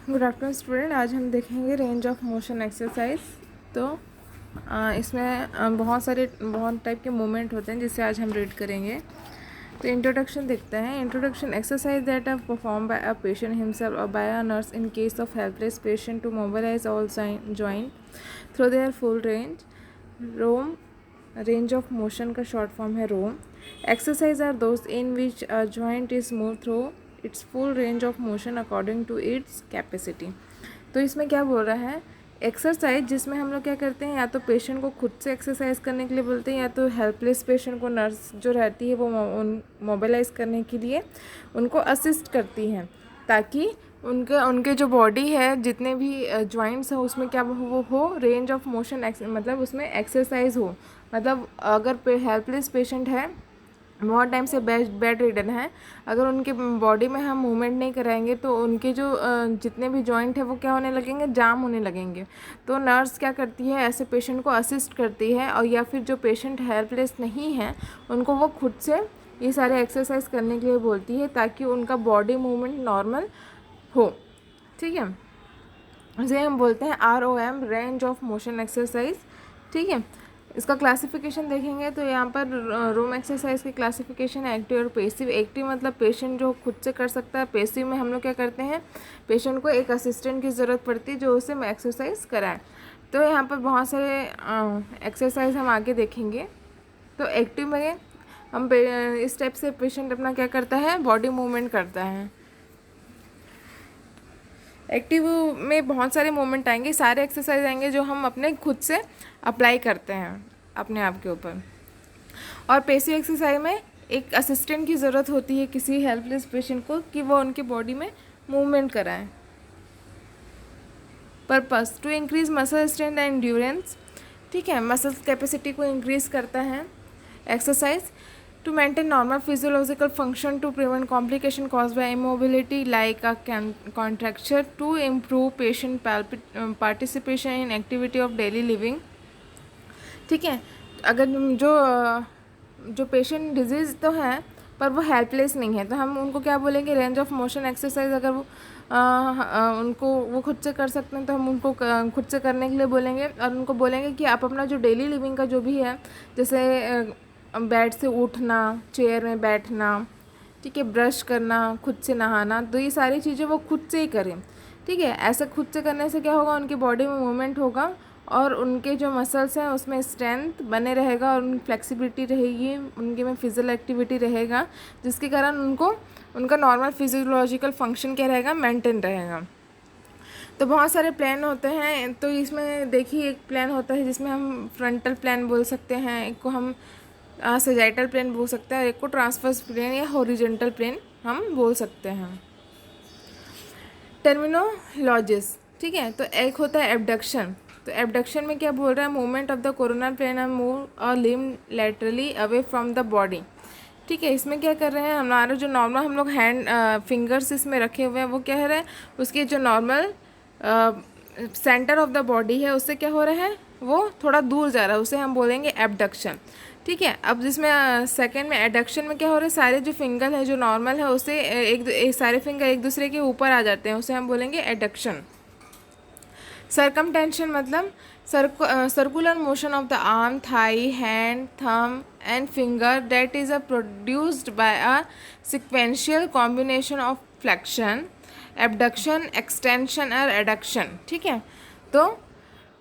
Good afternoon student. आज हम देखेंगे रेंज ऑफ मोशन एक्सरसाइज। तो इसमें बहुत टाइप के मूवमेंट होते हैं जिसे आज हम रीड करेंगे। तो इंट्रोडक्शन देखते हैं। Introduction exercise that are perform by a patient himself और by a nurse in case of helpless patient to mobilise all joint through their full range. ROM range of motion का short form है ROM. Exercise are those in which a joint is move through its full range of motion according to its capacity. तो इसमें क्या बोल रहा है, exercise जिसमें हम लोग क्या करते हैं, या तो पेशेंट को खुद से एक्सरसाइज करने के लिए बोलते हैं, या तो हेल्पलेस पेशेंट को नर्स जो रहती है वो मोबिलाइज करने के लिए उनको असिस्ट करती हैं, ताकि उनके जो बॉडी है, जितने भी जॉइंट्स हैं, उसमें क्या वो हो रेंज ऑफ मोशन, मतलब उसमें एक्सरसाइज हो। मतलब अगर हेल्पलेस पेशेंट है, बहुत टाइम से बेड रिडन है, अगर उनके बॉडी में हम मूवमेंट नहीं कराएंगे तो उनके जो जितने भी जॉइंट है वो क्या होने लगेंगे, जाम होने लगेंगे। तो नर्स क्या करती है, ऐसे पेशेंट को असिस्ट करती है, और या फिर जो पेशेंट हेल्पलेस नहीं है उनको वो खुद से ये सारे एक्सरसाइज करने के लिए बोलती है, ताकि उनका बॉडी मूवमेंट नॉर्मल हो। ठीक है, इसे हम बोलते हैं ROM, range of motion exercise. ठीक है, इसका क्लासिफिकेशन देखेंगे तो यहाँ पर रोम एक्सरसाइज की क्लासिफिकेशन है एक्टिव और पेसिव। एक्टिव मतलब पेशेंट जो खुद से कर सकता है। पेसिव में हम लोग क्या करते हैं, पेशेंट को एक असिस्टेंट की ज़रूरत पड़ती है जो उसे एक्सरसाइज कराए। तो यहाँ पर बहुत सारे एक्सरसाइज हम आगे देखेंगे। तो एक्टिव में हम इस टाइप से पेशेंट अपना क्या करता है, बॉडी मूवमेंट करता है। एक्टिव में बहुत सारे मूवमेंट आएंगे, सारे एक्सरसाइज आएंगे जो हम अपने खुद से अप्लाई करते हैं अपने आप के ऊपर। और पैसिव एक्सरसाइज में एक असिस्टेंट की ज़रूरत होती है किसी हेल्पलेस पेशेंट को, कि वो उनकी बॉडी में मूवमेंट कराएं। Purpose to increase muscle strength and endurance. ठीक है, मसल कैपेसिटी को इंक्रीज करता है exercise. To maintain normal physiological function, to prevent complication caused by immobility like a contracture, to improve patient participation in activity of daily living। ठीक है, अगर जो patient disease तो है पर वो हेल्पलेस नहीं है, तो हम उनको क्या बोलेंगे, रेंज ऑफ मोशन एक्सरसाइज। अगर वो उनको वो खुद से कर सकते हैं तो हम उनको खुद से करने के लिए बोलेंगे, और उनको बोलेंगे कि आप अपना जो डेली लिविंग का जो भी है, जैसे बेड से उठना, चेयर में बैठना, ठीक है, ब्रश करना, खुद से नहाना, तो ये सारी चीज़ें वो खुद से ही करें। ठीक है, ऐसे खुद से करने से क्या होगा, उनकी बॉडी में मूवमेंट होगा और उनके जो मसल्स हैं उसमें स्ट्रेंथ बने रहेगा, और उनकी फ्लेक्सिबिलिटी रहेगी, उनके में फिजिकल एक्टिविटी रहेगा, जिसके कारण उनको उनका नॉर्मल फिजियोलॉजिकल फंक्शन क्या रहेगा, मेंटेन रहेगा। तो बहुत सारे प्लान होते हैं, तो इसमें देखिए एक प्लान होता है जिसमें हम फ्रंटल प्लान बोल सकते हैं, एक को हम सैजिटल प्लेन बोल सकते हैं, एक को ट्रांसवर्स प्लेन या हॉरिजॉन्टल प्लेन हम बोल सकते हैं। टर्मिनोलॉजिस, ठीक है, तो एक होता है एबडक्शन। तो एबडक्शन में क्या बोल रहा है, movement of the coronal plane and move और limb laterally away from the body. ठीक है, इसमें क्या कर रहे हैं, हमारा जो नॉर्मल हम लोग हैंड फिंगर्स इसमें रखे हुए हैं, वो क्या हो रहा है, उसके जो normal centre of the body है उससे क्या हो रहा है, वो थोड़ा दूर जा रहा है, उसे हम बोलेंगे एबडक्शन। ठीक है, अब जिसमें सेकंड में एडक्शन में क्या हो रहा है, सारे जो फिंगर है जो नॉर्मल है उससे एक सारे फिंगर एक दूसरे के ऊपर आ जाते हैं, उसे हम बोलेंगे एडक्शन। सर्कमटेंशन मतलब circular motion of the arm, thigh, hand, thumb and finger that is produced by a sequential combination of flexion, abduction, extension और एडक्शन। ठीक है, तो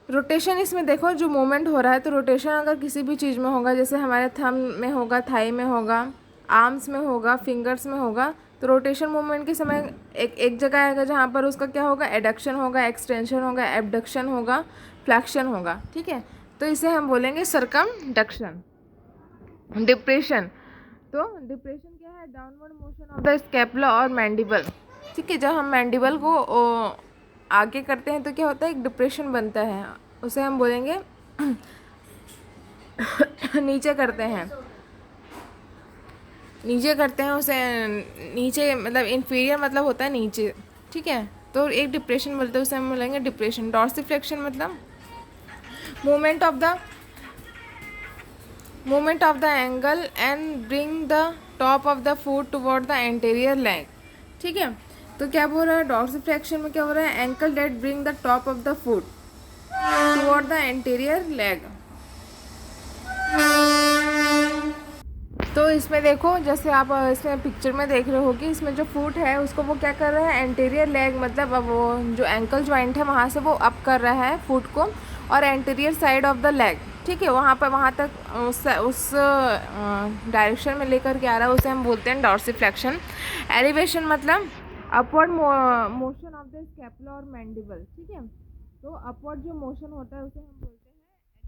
रोटेशन इसमें देखो जो मूवमेंट हो रहा है, तो रोटेशन अगर किसी भी चीज़ में होगा, जैसे हमारे थंब में होगा, थाई में होगा, आर्म्स में होगा, फिंगर्स में होगा, तो रोटेशन मूवमेंट के समय एक जगह आएगा जहाँ पर उसका क्या होगा, एडक्शन होगा, एक्सटेंशन होगा, एबडक्शन होगा, फ्लैक्शन होगा। ठीक है, तो इसे हम बोलेंगे सर्कमडक्शन। डिप्रेशन, तो डिप्रेशन क्या है, downward motion of the scapula और मैंडिबल। ठीक है, जब हम मैंडिबल को आगे करते हैं तो क्या होता है, एक डिप्रेशन बनता है, उसे हम बोलेंगे नीचे करते हैं, उसे नीचे मतलब इन्फीरियर मतलब होता है नीचे। ठीक है, तो एक डिप्रेशन बोलते हैं, उसे हम बोलेंगे डिप्रेशन। डॉर्सिफ्लेक्शन मतलब movement of the angle and bring the top of the foot toward the anterior leg. ठीक है, तो क्या बोल रहा है डॉर्सिफ्लेक्शन में, क्या हो रहा है, ankle that bring the top of the foot toward the anterior leg. तो इसमें देखो, जैसे आप इसमें पिक्चर में देख रहे हो कि इसमें जो फुट है उसको वो क्या कर रहा है, एंटीरियर लेग मतलब अब वो जो एंकल जॉइंट है वहाँ से वो अप कर रहा है फुट को, और anterior side of the leg, ठीक है, वहाँ पर वहाँ तक उस डायरेक्शन में लेकर के आ रहा है, उसे हम बोलते हैं डॉर्सिफ्लेक्शन। एलिवेशन मतलब upward motion of the scapula और मैंडिबल, ठीक है, तो अपवर्ड जो मोशन होता है उसे हम बोलते हैं एलिवेशन।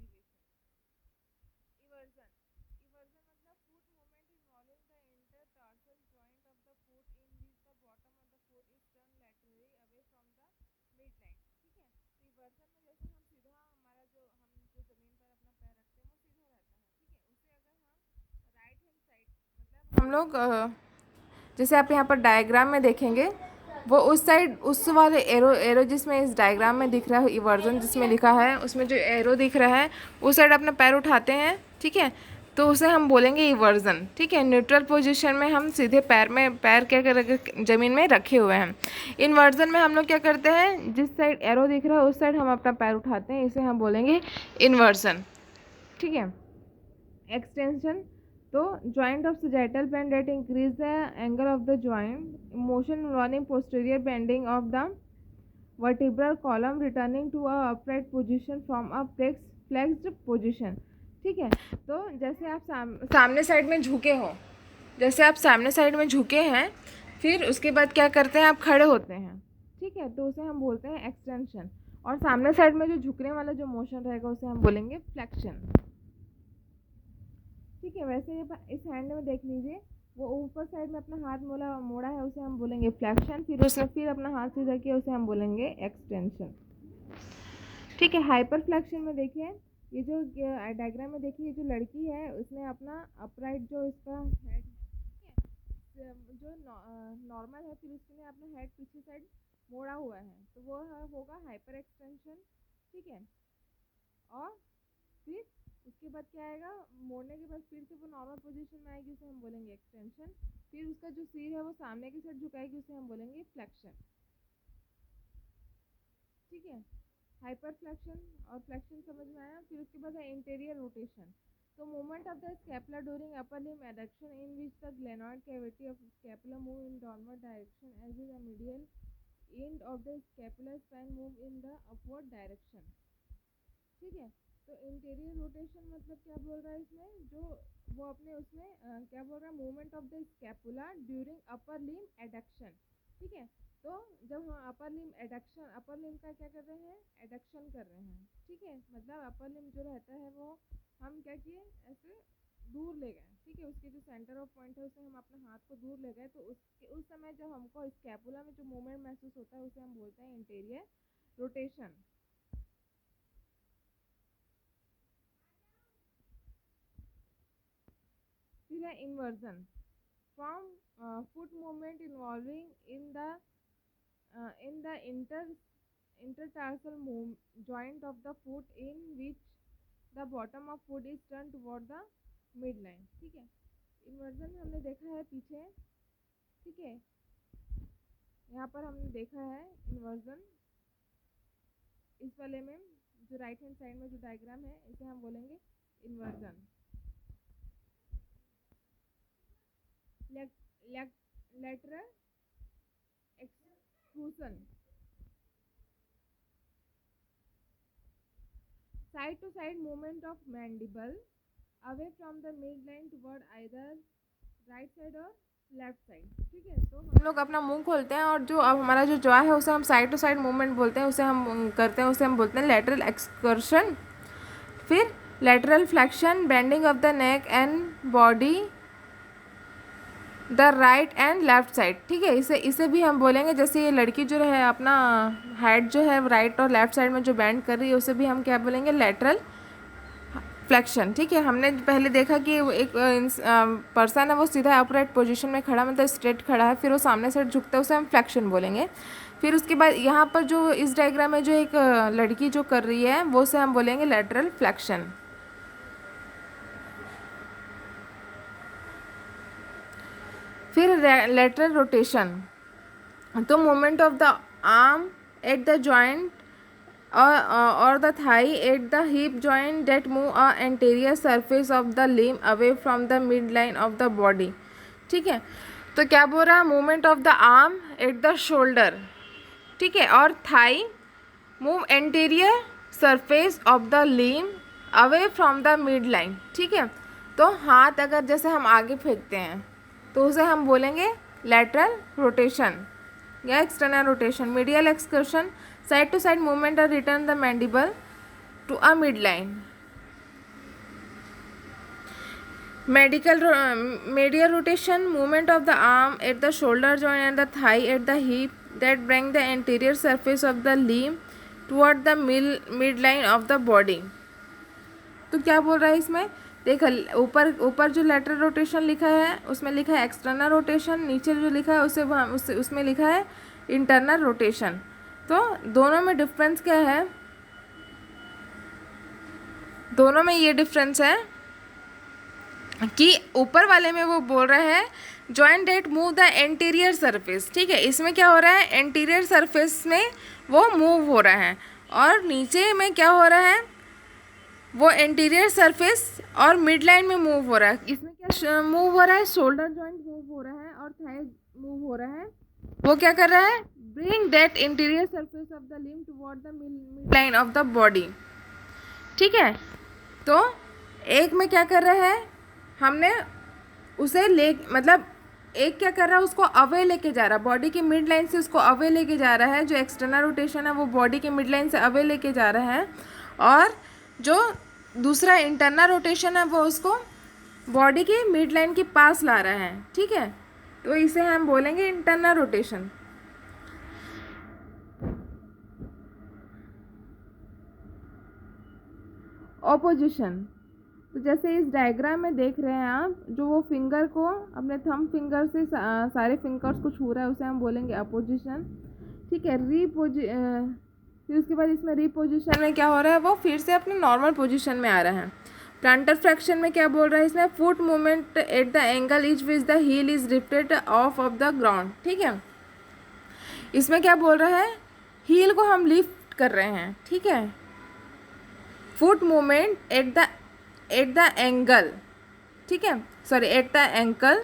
इवर्जन मतलब foot movement involving the intertarsal joint of the foot in which the bottom of the foot is turn laterally away from the mid line, ठीक है। तो इवर्जन में जैसे हम सीधा हमारा जो हम जो जमीन पर अपना पैर रखते हैं वो सीधा रहता है, ठीक है, उसे अगर हम राइट हैंड साइड मतलब हम लोग जैसे आप यहाँ पर डायग्राम में देखेंगे, वो उस साइड उस वाले एरो एरो जिसमें इस डायग्राम में दिख रहा है इवर्जन जिसमें लिखा है, उसमें जो एरो दिख रहा है उस साइड अपना पैर उठाते हैं, ठीक है, तो उसे हम बोलेंगे इवर्जन, ठीक है। न्यूट्रल पोजीशन में हम सीधे पैर क्या कर ज़मीन में रखे हुए हैं। इन्वर्जन में हम लोग क्या करते हैं, जिस साइड एरो दिख रहा है उस साइड हम अपना पैर उठाते हैं, इसे हम बोलेंगे इन्वर्जन, ठीक है। एक्सटेंशन, तो joint of sagittal bend that increase the angle of the joint, motion involving posterior bending of the vertebral column returning to a upright position from a flexed position, ठीक है। तो जैसे आप सामने साइड में झुके हो, जैसे आप सामने साइड में झुके हैं, फिर उसके बाद क्या करते हैं, आप खड़े होते हैं, ठीक है, तो उसे हम बोलते हैं एक्सटेंशन। और सामने साइड में जो झुकने वाला जो मोशन रहेगा उसे हम बोलेंगे फ्लेक्शन, ठीक है। वैसे ये इस हैंड में देख लीजिए, वो ऊपर साइड में अपना हाथ मोड़ा है उसे हम बोलेंगे फ्लेक्शन, फिर उसने फिर अपना हाथ सीधा किया उसे हम बोलेंगे एक्सटेंशन, ठीक है। हाइपर फ्लेक्शन में देखिए, ये जो डायग्राम में देखिए, ये जो लड़की है उसने अपना अपराइट जो इसका हेड है, ठीक है, जो नॉर्मल है, फिर उसने अपना हेड पीछे साइड मोड़ा हुआ है, तो वो होगा हाइपर एक्सटेंशन, ठीक है। और फिर उसके बाद क्या आएगा, मोड़ने के बाद फिर से वो नॉर्मल पोजीशन में आएगी, उसे हम बोलेंगे एक्सटेंशन। फिर उसका जो सिर है वो सामने की साइड झुकाएगी, उसे हम बोलेंगे फ्लेक्शन, ठीक है। हाइपर फ्लेक्शन और फ्लेक्शन समझ में आया। फिर उसके बाद है इंटीरियर रोटेशन, तो movement of the scapula during upper limb adduction in which the glenoid cavity of scapula move in downward direction as is the medial end of the scapular spine move in the upward direction, ठीक है। तो interior rotation मतलब क्या बोल रहा है इसमें, जो वो अपने उसमें क्या बोल रहा है, movement of the scapula during upper limb adduction, ठीक है। तो जब हम अपर लिम्ब एडक्शन, अपर लिम्ब का क्या कर रहे हैं, एडक्शन कर रहे हैं, ठीक है, मतलब अपर लिम्ब जो रहता है वो हम क्या किए, ऐसे दूर ले गए, ठीक है, उसके जो सेंटर ऑफ पॉइंट है उसे हम अपने हाथ को दूर ले गए, तो उस समय जब हमको स्कैपुला में जो मूवमेंट महसूस होता है उसे हम बोलते हैं इंटीरियर रोटेशन। फिर है inversion from foot movement involving in the intertarsal joint of the foot in which the bottom of foot is turned toward the midline, ठीक है। inversion हमने देखा है पीछे, ठीक है, यहाँ पर हमने देखा है inversion इस वाले में, जो राइट हैंड साइड में जो डायग्राम है इसे हम बोलेंगे inversion। lateral extrusion, side to side movement of mandible away from the midline toward either right side or left side, ठीक है। तो हम लोग अपना मुंह खोलते हैं और जो अब हमारा जो जॉ है उसे हम साइड टू साइड मूवमेंट बोलते हैं, उसे हम करते हैं, उसे हम बोलते हैं लेटरल एक्सकर्शन। फिर lateral flexion, bending of the neck and body the right and left side, ठीक है, इसे भी हम बोलेंगे, जैसे ये लड़की जो है अपना हेड जो है राइट और लेफ्ट साइड में जो बेंड कर रही है उसे भी हम क्या बोलेंगे, लेटरल फ्लेक्शन, ठीक है। हमने पहले देखा कि एक पर्सन है वो सीधा अपराइट पोजीशन में खड़ा, मतलब स्ट्रेट खड़ा है, फिर वो सामने से झुकता है, उसे हम फ्लेक्शन बोलेंगे। फिर उसके बाद यहाँ पर जो इस डायग्राम में जो एक लड़की जो कर रही है वो से हम बोलेंगे लेटरल फ्लेक्शन। फिर लेटरल रोटेशन, तो movement of the arm at the joint or the thigh at the hip joint that move a anterior surface of the limb away from the midline of the body. ठीक है, तो क्या बोल रहा है, movement of the arm at the shoulder, ठीक है, और thigh move anterior surface of the limb away from the mid line. ठीक है, तो हाथ अगर जैसे हम आगे फेंकते हैं तो उसे हम बोलेंगे लैटरल रोटेशन या external rotation. Medial excursion, side to side movement और return the mandible to a mid line. medial rotation, movement of the arm at the shoulder joint and the thigh at the hip that bring the anterior surface of the limb toward the midline of the body. तो क्या बोल रहा है इसमें, देखो ऊपर जो lateral rotation लिखा है उसमें लिखा है एक्सटर्नल रोटेशन, नीचे जो लिखा है उसमें लिखा है इंटरनल रोटेशन. तो दोनों में डिफरेंस क्या है, दोनों में ये डिफरेंस है कि ऊपर वाले में वो बोल रहे हैं joint that move the anterior surface. ठीक है, इसमें क्या हो रहा है, एंटीरियर सरफेस में वो मूव हो रहा है, और नीचे में क्या हो रहा है, वो एंटीरियर सरफेस और मिड लाइन में मूव हो रहा है. इसमें क्या मूव हो रहा है, शोल्डर जॉइंट मूव हो रहा है और थाई मूव हो रहा है. वो क्या कर रहा है, bring that interior surface of the limb toward the mid line of the body. ठीक है, तो एक में क्या कर रहा है, हमने उसे मतलब एक क्या कर रहा है, उसको अवे लेके जा रहा है, बॉडी की मिड लाइन से उसको अवे लेके जा रहा है. जो एक्सटर्नल रोटेशन है वो बॉडी की मिड लाइन से अवे लेके जा रहा है, और जो दूसरा इंटरनल रोटेशन है वो उसको बॉडी की मिड लाइन के पास ला रहा है. ठीक है, तो इसे हम बोलेंगे इंटरनल रोटेशन. ऑपोजिशन, तो जैसे इस डायग्राम में देख रहे हैं आप, जो वो फिंगर को अपने थंब फिंगर से सारे फिंगर्स को छू रहा है उसे हम बोलेंगे अपोजिशन. ठीक है, फिर उसके बाद इसमें रीपोजिशन में क्या हो रहा है, वो फिर से अपने नॉर्मल पोजीशन में आ रहा है. प्लांटर फ्रैक्शन में क्या बोल रहा है, इसमें foot movement at the angle each which the heel is lifted off the ground. ठीक है, इसमें क्या बोल रहा है, हील को हम लिफ्ट कर रहे हैं. ठीक है, foot movement at the angle, ठीक है, sorry at the ankle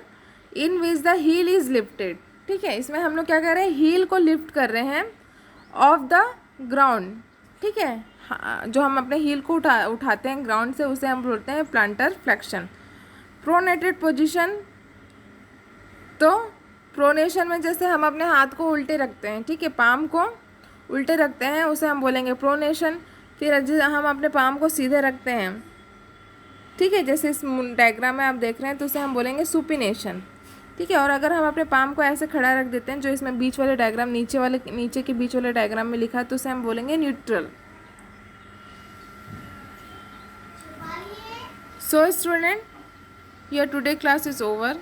in which the heel is lifted. ठीक है, इसमें हम लोग क्या कर रहे हैं, हील को लिफ्ट कर रहे हैं ऑफ द ग्राउंड. ठीक है, जो हम अपने हील को उठाते हैं ग्राउंड से उसे हम बोलते हैं प्लांटर फ्लेक्शन. प्रोनेटेड पोजीशन, तो प्रोनेशन में जैसे हम अपने हाथ को उल्टे रखते हैं, ठीक है, पाम को उल्टे रखते हैं उसे हम बोलेंगे प्रोनेशन. फिर हम अपने पाम को सीधे रखते हैं, ठीक है, जैसे इस डायग्राम में आप देख रहे हैं, तो उसे हम बोलेंगे सुपिनेशन. ठीक है, और अगर हम अपने पाम को ऐसे खड़ा रख देते हैं, जो इसमें बीच वाले डायग्राम नीचे के बीच वाले डायग्राम में लिखा है, तो उसे हम बोलेंगे neutral. So student, your today class is over.